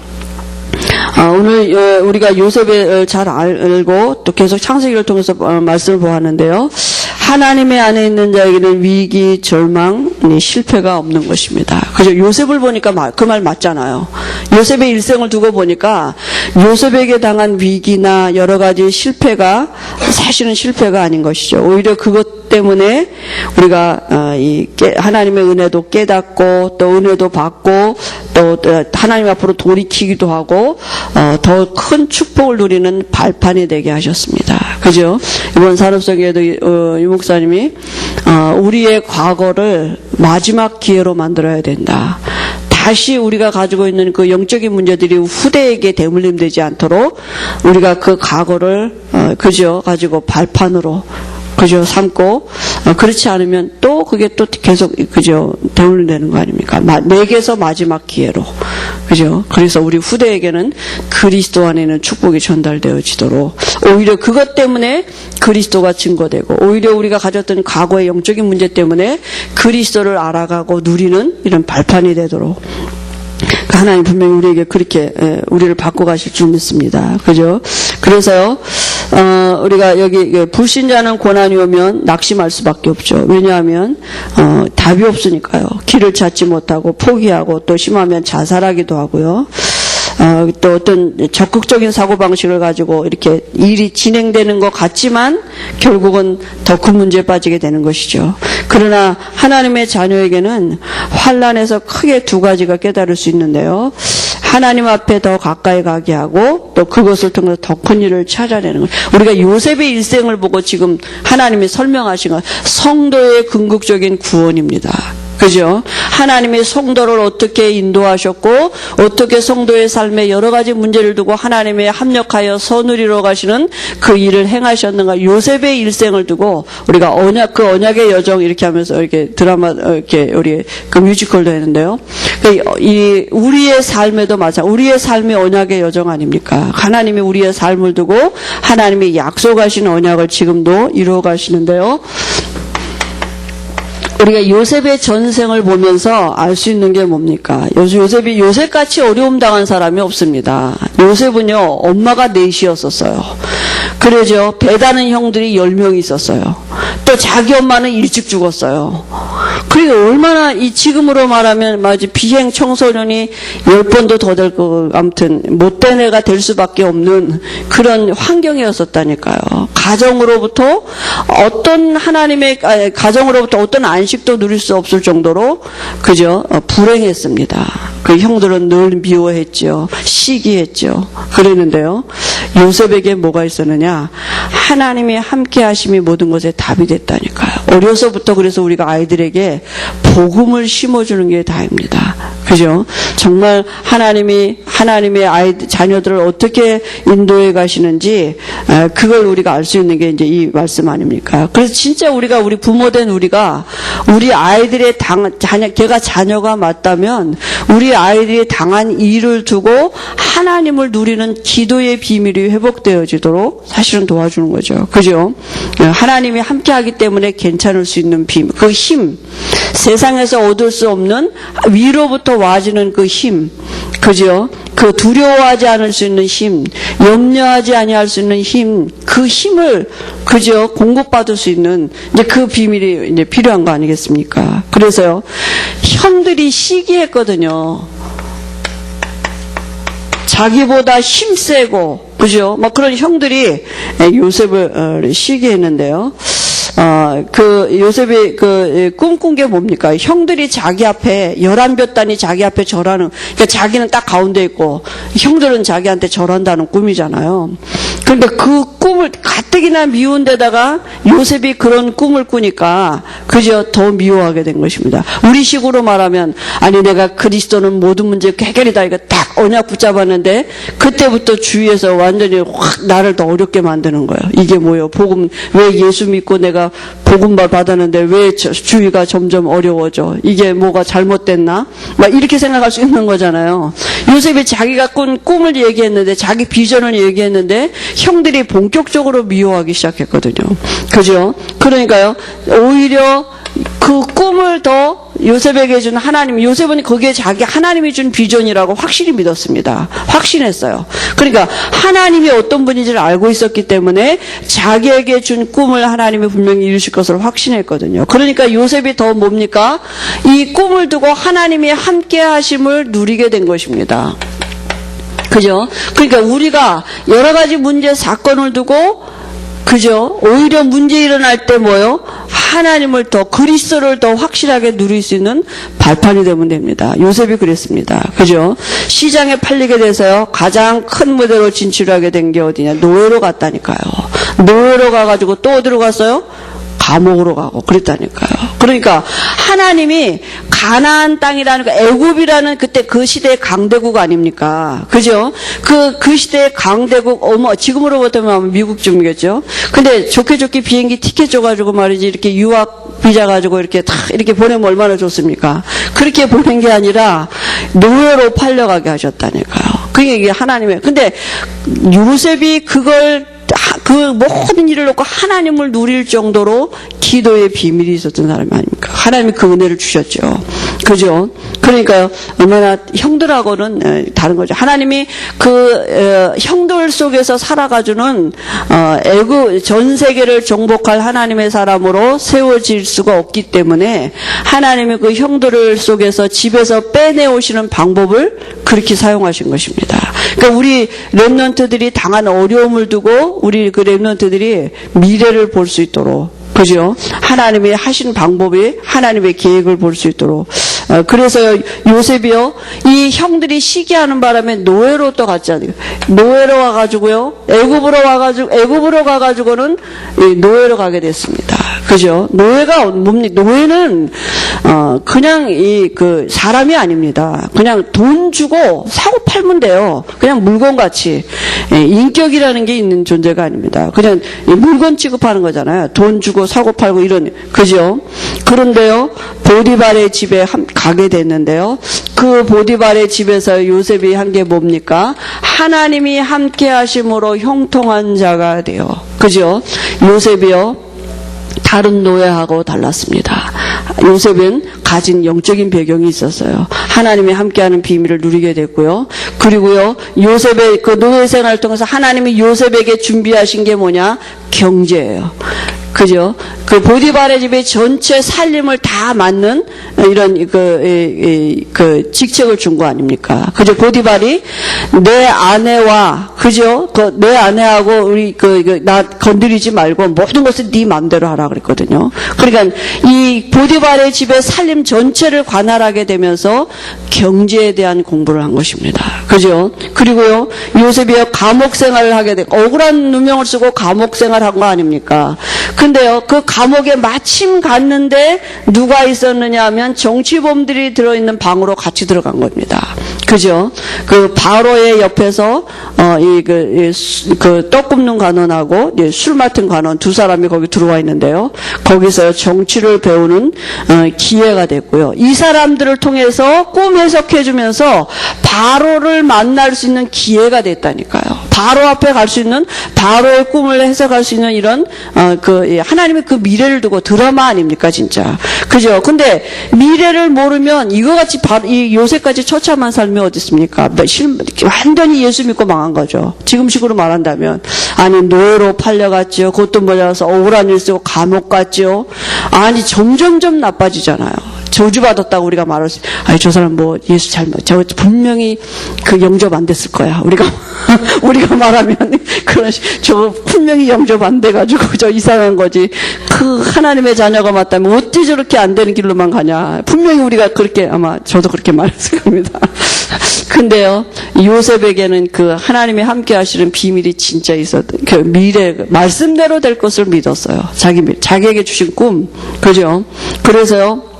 오늘 우리가 요셉을 잘 알고 또 계속 창세기를 통해서 말씀을 보았는데요. 하나님의 안에 있는 자에게는 위기, 절망, 실패가 없는 것입니다. 그죠? 요셉을 보니까 그 말 맞잖아요. 요셉의 일생을 두고 보니까 요셉에게 당한 위기나 여러 가지 실패가 사실은 실패가 아닌 것이죠. 오히려 그것 때문에 우리가 하나님의 은혜도 깨닫고 또 은혜도 받고 또 하나님 앞으로 돌이키기도 하고 더 큰 축복을 누리는 발판이 되게 하셨습니다. 그죠? 이번 산업성에도 이 목사님이 우리의 과거를 마지막 기회로 만들어야 된다. 다시 우리가 가지고 있는 그 영적인 문제들이 후대에게 대물림되지 않도록 우리가 그 과거를 그죠? 가지고 발판으로 그죠? 삼고 그렇지 않으면 또 그게 또 계속 그죠? 대물림되는 거 아닙니까? 내게서 마지막 기회로 그죠? 그래서 우리 후대에게는 그리스도 안에는 축복이 전달되어지도록 오히려 그것 때문에 그리스도가 증거되고 오히려 우리가 가졌던 과거의 영적인 문제 때문에 그리스도를 알아가고 누리는 이런 발판이 되도록 하나님 분명히 우리에게 그렇게 우리를 바꿔가실 줄 믿습니다. 그죠? 그래서요 우리가 여기 불신자는 고난이 오면 낙심할 수밖에 없죠. 왜냐하면 답이 없으니까요. 길을 찾지 못하고 포기하고 또 심하면 자살하기도 하고요. 또 어떤 적극적인 사고방식을 가지고 이렇게 일이 진행되는 것 같지만 결국은 더 큰 문제에 빠지게 되는 것이죠. 그러나 하나님의 자녀에게는 환난에서 크게 두 가지가 깨달을 수 있는데요. 하나님 앞에 더 가까이 가게 하고 또 그것을 통해서 더 큰 일을 찾아내는 거예요. 우리가 요셉의 일생을 보고 지금 하나님이 설명하신 것, 성도의 궁극적인 구원입니다. 그죠? 하나님이 성도를 어떻게 인도하셨고 어떻게 성도의 삶에 여러 가지 문제를 두고 하나님에 합력하여 선을 이루어 가시는 그 일을 행하셨는가. 요셉의 일생을 두고 우리가 그 언약의 여정 이렇게 하면서 이렇게 드라마 이렇게 우리 그 뮤지컬도 했는데요. 이 우리의 삶에도 우리의 삶이 언약의 여정 아닙니까? 하나님이 우리의 삶을 두고 하나님이 약속하신 언약을 지금도 이루어 가시는데요. 우리가 요셉의 전생을 보면서 알 수 있는 게 뭡니까? 요셉이 요셉같이 어려움 당한 사람이 없습니다. 요셉은요, 엄마가 넷이었었어요. 그러죠. 배다는 형들이 10명이 있었어요. 또 자기 엄마는 일찍 죽었어요. 그러니까 얼마나 지금으로 말하면 비행 청소년이 10번도 더 될 거, 아무튼 못된 애가 될 수밖에 없는 그런 환경이었었다니까요. 가정으로부터 어떤 안식도 누릴 수 없을 정도로 그저 불행했습니다. 그 형들은 늘 미워했죠. 시기했죠. 그랬는데요. 요셉에게 뭐가 있었느냐? 하나님이 함께 하심이 모든 것에 답이 됐다니까요. 어려서부터 그래서 우리가 아이들에게 복음을 심어주는 게 다입니다. 그죠? 정말 하나님의 자녀들을 어떻게 인도해 가시는지 그걸 우리가 알 수 있는 게 이제 이 말씀 아닙니까? 그래서 진짜 우리 부모된 우리가 우리 아이들의 걔가 자녀가 맞다면 우리 아이들이 당한 일을 두고 하나님을 누리는 기도의 비밀이 회복되어지도록 사실은 도와주는 거죠. 그죠? 하나님이 함께하기 때문에 괜찮을 수 있는 비밀, 그 힘, 세상에서 얻을 수 없는 위로부터 와지는 그 힘, 그죠? 그 두려워하지 않을 수 있는 힘, 염려하지 아니할 수 있는 힘, 그 힘을 그저 공급받을 수 있는 이제 그 비밀이 이제 필요한 거 아니겠습니까? 그래서요, 형들이 시기했거든요. 자기보다 힘세고, 그죠? 막 그런 형들이 요셉을 시기했는데요. 요셉이 꿈꾼 게 뭡니까? 형들이 자기 앞에, 11볕단이 자기 앞에 절하는, 그러니까 자기는 딱 가운데 있고, 형들은 자기한테 절한다는 꿈이잖아요. 그런데 그 꿈을 가뜩이나 미운 데다가 요셉이 그런 꿈을 꾸니까 그저 더 미워하게 된 것입니다. 우리식으로 말하면, 아니, 내가 그리스도는 모든 문제 해결이다. 이거 딱 언약 붙잡았는데, 그때부터 주위에서 완전히 확 나를 더 어렵게 만드는 거예요. 이게 뭐예요? 복음, 왜 예수 믿고 내가 복음만 받았는데 왜 주위가 점점 어려워져? 이게 뭐가 잘못됐나? 막 이렇게 생각할 수 있는 거잖아요. 요셉이 자기가 꾼 꿈을 얘기했는데, 자기 비전을 얘기했는데 형들이 본격적으로 미워하기 시작했거든요. 그죠? 그러니까요, 오히려 그 꿈을 더 요셉에게 준 하나님, 요셉은 거기에 하나님이 준 비전이라고 확실히 믿었습니다. 확신했어요. 그러니까 하나님이 어떤 분인지를 알고 있었기 때문에 자기에게 준 꿈을 하나님이 분명히 이루실 것을 확신했거든요. 그러니까 요셉이 더 뭡니까? 이 꿈을 두고 하나님이 함께 하심을 누리게 된 것입니다. 그죠? 그러니까 우리가 여러 가지 문제, 사건을 두고 그죠? 오히려 문제 일어날 때 뭐요? 하나님을 더, 그리스도를 더 확실하게 누릴 수 있는 발판이 되면 됩니다. 요셉이 그랬습니다. 그죠? 시장에 팔리게 돼서요, 가장 큰 무대로 진출하게 된 게 어디냐? 노예로 갔다니까요. 노예로 가가지고 또 어디로 갔어요? 감옥으로 가고 그랬다니까요. 그러니까 하나님이 가나안 땅이라는 애굽이라는 그때 그 시대의 강대국 아닙니까? 그죠? 그 시대의 강대국, 지금으로부터 하면 미국쯤이겠죠. 근데 좋게 비행기 티켓 줘가지고 말이지, 이렇게 유학 비자 가지고 이렇게 이렇게 보내면 얼마나 좋습니까? 그렇게 보낸 게 아니라 노예로 팔려가게 하셨다니까요. 그게 이게 하나님의, 근데 요셉이 그 모든 일을 놓고 하나님을 누릴 정도로 기도의 비밀이 있었던 사람이 아닙니까? 하나님이 그 은혜를 주셨죠. 그죠? 그러니까요, 얼마나 형들하고는 다른 거죠. 하나님이 형들 속에서 살아가주는, 전 세계를 정복할 하나님의 사람으로 세워질 수가 없기 때문에 하나님이 그 형들 속에서 집에서 빼내오시는 방법을 그렇게 사용하신 것입니다. 그러니까 우리 렘넌트들이 당한 어려움을 두고 우리 그 렘넌트들이 미래를 볼 수 있도록, 그죠? 하나님이 하신 방법이 하나님의 계획을 볼 수 있도록. 그래서 요셉이요, 이 형들이 시기하는 바람에 노예로 또 갔지 않아요. 노예로 와가지고요, 애굽으로 가가지고는 노예로 가게 됐습니다. 그죠? 노예가 뭡니까? 노예는 그냥 그 사람이 아닙니다. 그냥 돈 주고 사고 팔면 돼요. 그냥 물건같이. 인격이라는 게 있는 존재가 아닙니다. 그냥 물건 취급하는 거잖아요. 돈 주고 사고 팔고 이런, 그죠? 그런데요, 보디발의 집에 가게 됐는데요, 그 보디발의 집에서 요셉이 한 게 뭡니까? 하나님이 함께 하심으로 형통한 자가 돼요. 그죠? 요셉이요, 다른 노예하고 달랐습니다. 요셉은 가진 영적인 배경이 있었어요. 하나님이 함께하는 비밀을 누리게 됐고요. 그리고요, 요셉의 그 노예 생활을 통해서 하나님이 요셉에게 준비하신 게 뭐냐? 경제예요. 그죠? 그 보디발의 집의 전체 살림을 다 맡는 이런 그 직책을 준 거 아닙니까? 그죠? 보디발이 내 아내와, 그죠? 내 아내하고 우리 나 건드리지 말고 모든 것을 네 마음대로 하라 그랬거든요. 그러니까 이 보디발의 집의 살림 전체를 관할하게 되면서 경제에 대한 공부를 한 것입니다. 그죠? 그리고요, 요셉이 감옥 생활을 하게 되고 억울한 누명을 쓰고 감옥 생활한 거 아닙니까? 근데요, 그 감옥에 마침 갔는데 누가 있었느냐 하면 정치범들이 들어있는 방으로 같이 들어간 겁니다. 그죠? 그 바로의 옆에서 떡 굽는 관원하고 술 맡은 관원 두 사람이 거기 들어와 있는데요, 거기서 정치를 배우는 기회가 됐고요. 이 사람들을 통해서 꿈 해석해주면서 바로를 만날 수 있는 기회가 됐다니까요. 바로 앞에 갈 수 있는, 바로의 꿈을 해석할 수 있는 이런 하나님의 그 미래를 두고 드라마 아닙니까, 진짜. 그죠? 근데 미래를 모르면 이거같이 이 요새까지 처참한 삶이 어디 있습니까? 완전히 예수 믿고 망한 거죠. 지금식으로 말한다면. 아니, 노예로 팔려갔죠. 그것도 몰라서 억울한 일 쓰고 감옥 갔죠. 아니, 점점점 나빠지잖아요. 저주받았다고 우리가 말할 수, 아니, 저 사람 뭐 예수 저 분명히 그 영접 안 됐을 거야. 우리가 말하면, 저 분명히 영접 안 돼가지고 저 이상한 거지. 그 하나님의 자녀가 맞다면 어떻게 저렇게 안 되는 길로만 가냐. 분명히 우리가 그렇게, 아마 저도 그렇게 말했을 겁니다. 근데요, 요셉에게는 그 하나님이 함께 하시는 비밀이 진짜 있었던, 그 미래, 말씀대로 될 것을 믿었어요. 자기에게 주신 꿈. 그죠? 그래서요,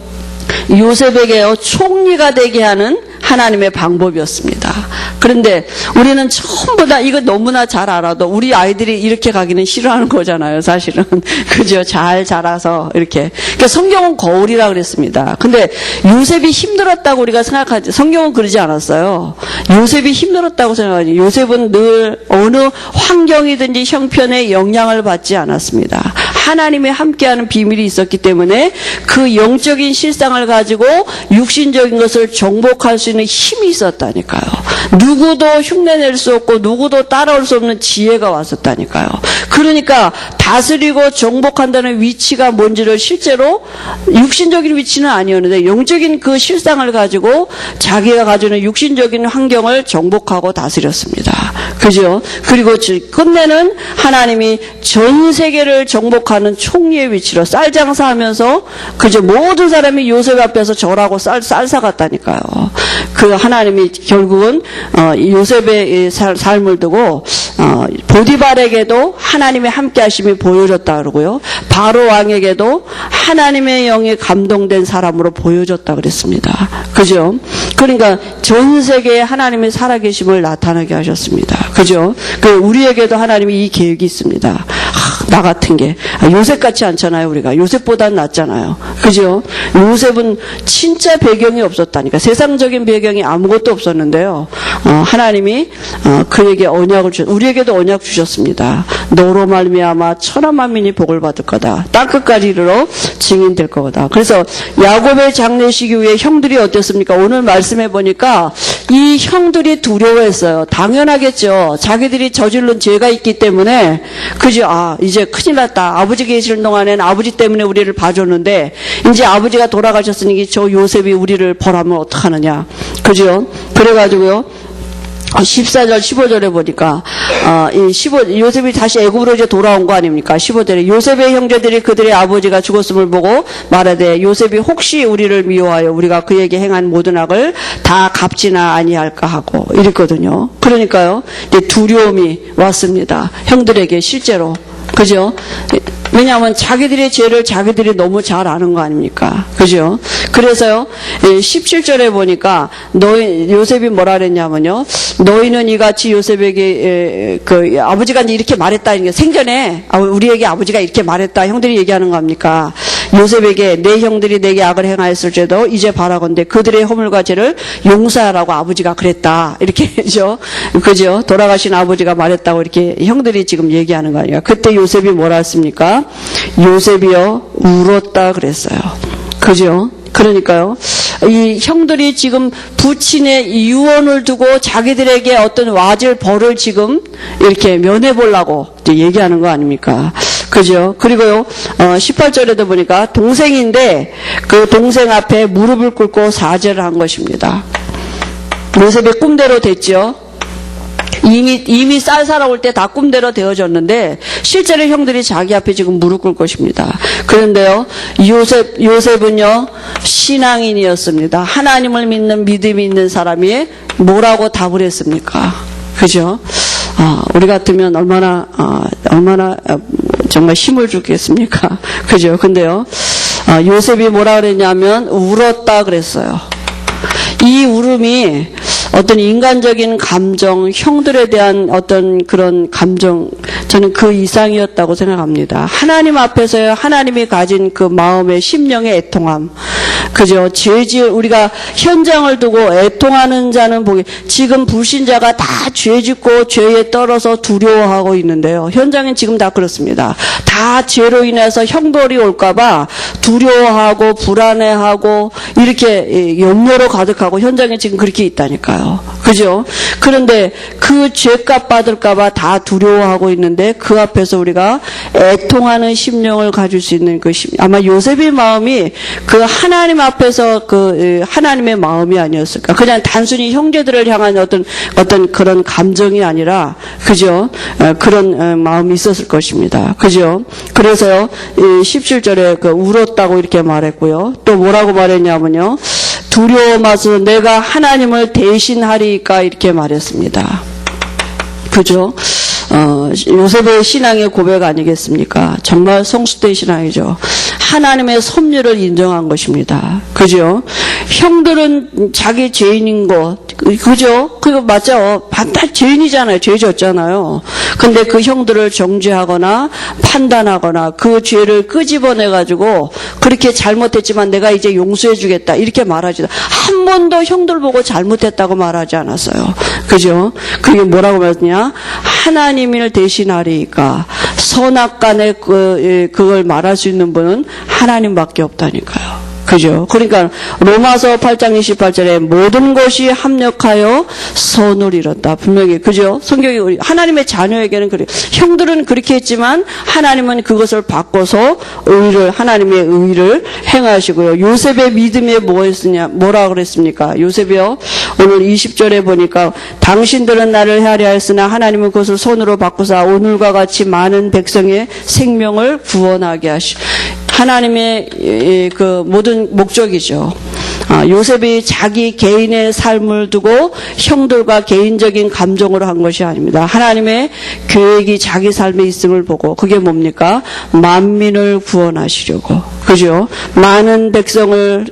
요셉에게요, 총리가 되게 하는 하나님의 방법이었습니다. 그런데 우리는 전부 다 이거 너무나 잘 알아도 우리 아이들이 이렇게 가기는 싫어하는 거잖아요, 사실은. 그죠? 잘 자라서 이렇게. 그러니까 성경은 거울이라 그랬습니다. 근데 요셉이 힘들었다고 우리가 생각하지, 성경은 그러지 않았어요. 요셉이 힘들었다고 생각하지. 요셉은 늘 어느 환경이든지 형편에 영향을 받지 않았습니다. 하나님이 함께하는 비밀이 있었기 때문에 그 영적인 실상을 가지고 육신적인 것을 정복할 수 있는 힘이 있었다니까요. 누구도 흉내낼 수 없고 누구도 따라올 수 없는 지혜가 왔었다니까요. 그러니까 다스리고 정복한다는 위치가 뭔지를 실제로 육신적인 위치는 아니었는데 영적인 그 실상을 가지고 자기가 가지는 육신적인 환경을 정복하고 다스렸습니다. 그죠? 그리고 끝내는 하나님이 전 세계를 정복하는 총리의 위치로 쌀 장사하면서 그저 모든 사람이 요셉 앞에서 절하고 쌀 사갔다니까요. 그 하나님이 결국은 요셉의 삶을 두고 보디발에게도 하나님의 함께하심이 보여졌다 그러고요. 바로 왕에게도 하나님의 영에 감동된 사람으로 보여졌다 그랬습니다. 그죠? 그러니까 전 세계에 하나님의 살아계심을 나타나게 하셨습니다. 그죠? 우리에게도 하나님이 이 계획이 있습니다. 나 같은 게 요셉 같지 않잖아요. 우리가 요셉보다는 낫잖아요. 그죠? 요셉은 진짜 배경이 없었다니까. 세상적인 배경이 아무것도 없었는데요. 하나님이 그에게 언약을 우리에게도 언약 주셨습니다. 너로 말미암아 천하 만민이 복을 받을 거다. 땅끝까지 이르러 증인될 거다. 그래서 야곱의 장례식 이후에 형들이 어땠습니까? 오늘 말씀해 보니까 이 형들이 두려워했어요. 당연하겠죠. 자기들이 저지른 죄가 있기 때문에. 그죠? 이제 큰일 났다. 아버지 계시는 동안에는 아버지 때문에 우리를 봐줬는데 이제 아버지가 돌아가셨으니 저 요셉이 우리를 벌하면 어떡하느냐. 그죠? 그래가지고요, 14절, 15절에 보니까, 요셉이 다시 애굽으로 이제 돌아온 거 아닙니까? 15절에 요셉의 형제들이 그들의 아버지가 죽었음을 보고 말하되 요셉이 혹시 우리를 미워하여 우리가 그에게 행한 모든 악을 다 갚지나 아니할까 하고 이랬거든요. 그러니까요, 이제 두려움이 왔습니다. 형들에게 실제로. 그죠? 왜냐하면 자기들의 죄를 자기들이 너무 잘 아는 거 아닙니까? 그죠? 그래서요, 17절에 보니까, 요셉이 뭐라 그랬냐면요, 너희는 이같이 요셉에게, 아버지가 이렇게 말했다, 생전에, 우리에게 아버지가 이렇게 말했다, 형들이 얘기하는 거 아닙니까? 요셉에게 내 형들이 내게 악을 행하였을지도 이제 바라건대 그들의 허물과 죄를 용서하라고 아버지가 그랬다. 이렇게, 그죠? 돌아가신 아버지가 말했다고 이렇게 형들이 지금 얘기하는 거 아니에요. 그때 요셉이 뭐라 했습니까? 요셉이요, 울었다 그랬어요. 그죠? 그러니까요, 이 형들이 지금 부친의 유언을 두고 자기들에게 어떤 와질 벌을 지금 이렇게 면해보려고 얘기하는 거 아닙니까? 그죠? 그리고요, 18절에도 보니까 동생인데 그 동생 앞에 무릎을 꿇고 사죄를 한 것입니다. 요셉의 꿈대로 됐죠? 이미 쌀 사러 올 때 다 꿈대로 되어졌는데 실제로 형들이 자기 앞에 지금 무릎 꿇을 것입니다. 그런데요, 요셉은요, 신앙인이었습니다. 하나님을 믿는 믿음이 있는 사람이 뭐라고 답을 했습니까? 그죠? 우리 같으면 얼마나 정말 힘을 주겠습니까? 그죠? 근데요, 요셉이 뭐라 그랬냐면 울었다 그랬어요. 이 울음이 어떤 인간적인 감정, 형들에 대한 어떤 그런 감정, 저는 그 이상이었다고 생각합니다. 하나님 앞에서요, 하나님이 가진 그 마음의 심령의 애통함. 그죠? 우리가 현장을 두고 애통하는 자는 지금 불신자가 다 죄 짓고 죄에 떨어서 두려워하고 있는데요. 현장은 지금 다 그렇습니다. 다 죄로 인해서 형벌이 올까봐 두려워하고 불안해하고 이렇게 염려로 가득하고 현장에 지금 그렇게 있다니까요. 그죠? 그런데 그 죄값 받을까봐 다 두려워하고 있는데 그 앞에서 우리가 애통하는 심령을 가질 수 있는 아마 요셉의 마음이 그 하나님 앞에서 하나님의 마음이 아니었을까. 그냥 단순히 형제들을 향한 어떤 그런 감정이 아니라, 그죠? 그런 마음이 있었을 것입니다. 그죠? 그래서요, 17절에 울었다고 이렇게 말했고요. 또 뭐라고 말했냐면요. 두려워마서 내가 하나님을 대신하리까 이렇게 말했습니다. 그죠? 요셉의 신앙의 고백 아니겠습니까? 정말 성숙된 신앙이죠. 하나님의 섭리를 인정한 것입니다. 그죠? 형들은 자기 죄인인 것, 그죠? 그거 맞죠? 다 죄인이잖아요. 죄 졌잖아요. 근데 그 형들을 정죄하거나 판단하거나 그 죄를 끄집어내가지고 그렇게 잘못했지만 내가 이제 용서해주겠다. 이렇게 말하지. 한 번도 형들 보고 잘못했다고 말하지 않았어요. 그죠? 그게 뭐라고 말했냐? 하나님을 대신하리까. 선악간에 그걸 말할 수 있는 분은 하나님밖에 없다니까요. 그죠? 그러니까 로마서 8장 28절에 모든 것이 합력하여 선을 이뤘다. 분명히 그죠? 성경이 하나님의 자녀에게는 그래요. 형들은 그렇게 했지만 하나님은 그것을 바꿔서 하나님의 의를 행하시고요. 요셉의 믿음에 뭐라 그랬습니까? 요셉이요. 오늘 20절에 보니까 당신들은 나를 헤아려 했으나 하나님은 그것을 손으로 바꾸사 오늘과 같이 많은 백성의 생명을 구원하게 하시고 하나님의 그 모든 목적이죠. 요셉이 자기 개인의 삶을 두고 형들과 개인적인 감정으로 한 것이 아닙니다. 하나님의 계획이 자기 삶에 있음을 보고 그게 뭡니까? 만민을 구원하시려고. 그죠? 많은 백성을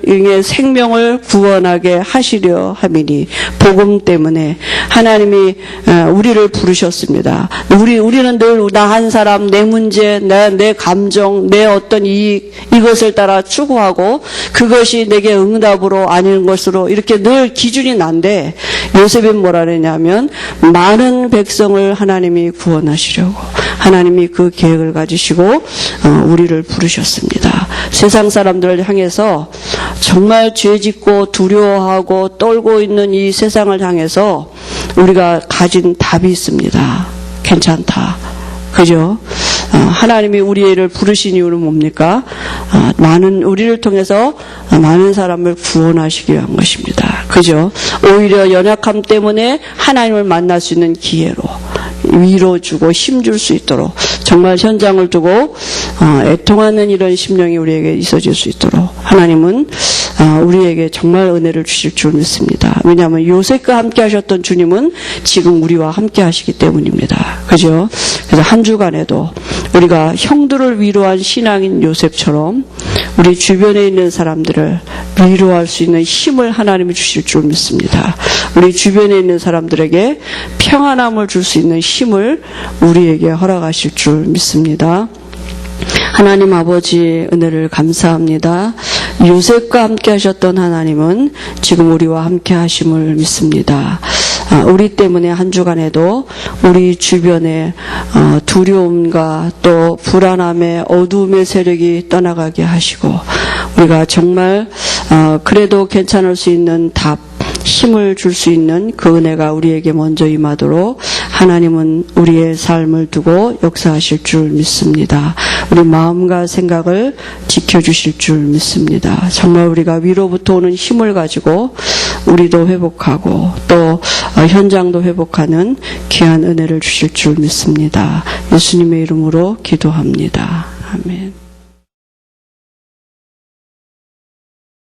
생명을 구원하게 하시려 함이니 복음 때문에 하나님이 우리를 부르셨습니다. 우리는 늘 나 한 사람, 내 문제, 내 감정, 내 어떤 이것을 따라 추구하고 그것이 내게 응답으로 아닌 것으로 이렇게 늘 기준이 난데 요셉은 뭐라 그러냐면 많은 백성을 하나님이 구원하시려고 하나님이 그 계획을 가지시고 우리를 부르셨습니다. 세상 사람들을 향해서 정말 죄짓고 두려워하고 떨고 있는 이 세상을 향해서 우리가 가진 답이 있습니다. 괜찮다. 그죠? 하나님이 우리를 부르신 이유는 뭡니까? 우리를 통해서 많은 사람을 구원하시기 위한 것입니다. 그죠? 오히려 연약함 때문에 하나님을 만날 수 있는 기회로 위로주고 힘줄 수 있도록 정말 현장을 두고 애통하는 이런 심령이 우리에게 있어질 수 있도록 하나님은 우리에게 정말 은혜를 주실 줄 믿습니다. 왜냐하면 요셉과 함께 하셨던 주님은 지금 우리와 함께 하시기 때문입니다. 그죠? 그래서 한 주간에도 우리가 형들을 위로한 신앙인 요셉처럼 우리 주변에 있는 사람들을 위로할 수 있는 힘을 하나님이 주실 줄 믿습니다. 우리 주변에 있는 사람들에게 평안함을 줄 수 있는 힘을 우리에게 허락하실 줄 믿습니다. 하나님 아버지 은혜를 감사합니다. 요셉과 함께 하셨던 하나님은 지금 우리와 함께 하심을 믿습니다. 우리 때문에 한 주간에도 우리 주변에 두려움과 또 불안함의 어두움의 세력이 떠나가게 하시고 우리가 정말 그래도 괜찮을 수 있는 답, 힘을 줄 수 있는 그 은혜가 우리에게 먼저 임하도록 하나님은 우리의 삶을 두고 역사하실 줄 믿습니다. 우리 마음과 생각을 지켜주실 줄 믿습니다. 정말 우리가 위로부터 오는 힘을 가지고 우리도 회복하고 또 현장도 회복하는 귀한 은혜를 주실 줄 믿습니다. 예수님의 이름으로 기도합니다. 아멘.